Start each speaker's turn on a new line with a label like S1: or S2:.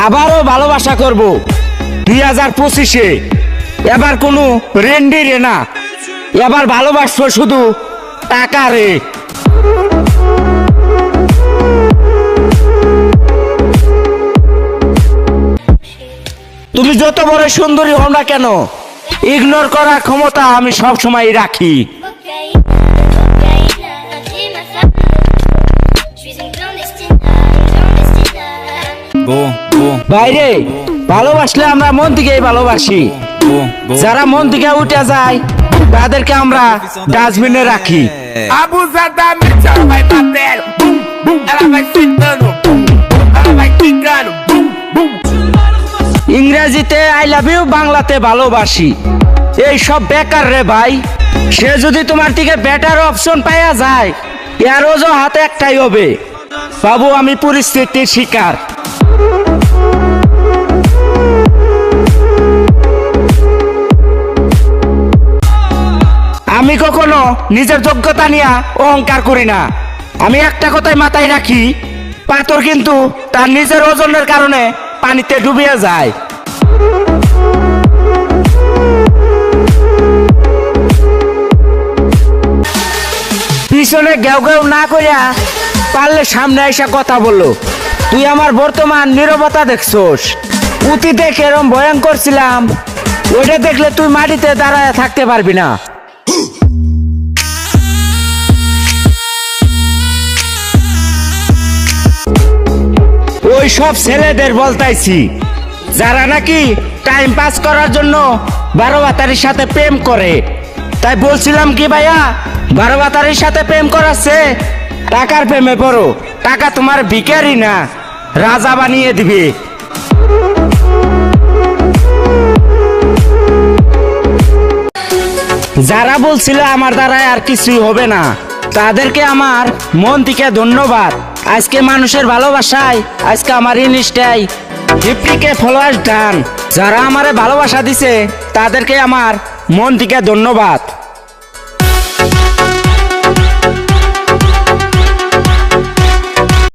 S1: আবারও ভালোবাসা করব 2025-এ। এবার কোনো রেন্ডি রে না, এবার ভালোবাসবো শুধু টাকা রে। তুমি যত বড় সুন্দরী হও না কেন, ইগনোর করার ক্ষমতা আমি সব সময় রাখি। বাইরে ভালোবাসলে আমরা মন থেকেই ভালোবাসি। যারা মন থেকে উঠে যায় তাদেরকে আমরা ডাস্টবিনে রাখি। ইংরেজিতে আই লাভ ইউ, বাংলাতে ভালোবাসি। এই সব বেকার রে ভাই। সে যদি তোমার থেকে বেটার অপশন পাওয়া যায়, এর হাতে একটাই হবে, বাবু আমি পরিস্থিতির শিকার। আমি কখনো নিজের যোগ্যতা নিয়ে অহংকার করি না। আমি একটা কথাই মাথায় রাখি, পাথর কিন্তু তার নিজের ওজনের কারণে পানিতে ডুবিয়ে যায়। পিছনে গেউ গেউ না করিয়া পারলে সামনে এসে কথা বললো। তুই আমার বর্তমান নীরবতা দেখছোস, অতীতে কেরম ভয়ঙ্কর ছিলাম, ওইটা দেখলে তুই মাটিতে দাঁড়ায় থাকতে পারবি না। ওই সব ছেলেদের বলতাইছি যারা নাকি টাইম পাস করার জন্য 12 বাতারির সাথে প্রেম করে। তাই বলছিলাম কি ভাইয়া, 12 বাতারির সাথে প্রেম করাচ্ছে, টাকার প্রেমে পড়ো। টাকা তোমার ভিখারি না, রাজা বানিয়ে দিবে। যারা বলছিল আমার দ্বারা আর কিছুই হবে না, তাদেরকে আমার মন থেকে ধন্যবাদ। আজকে মানুষের ভালোবাসায় আজকে আমার ইনস্টায় 50K ফলোয়ার্স ডান। যারা আমারে ভালোবাসা দিছে তাদেরকে আমার মন থেকে ধন্যবাদ।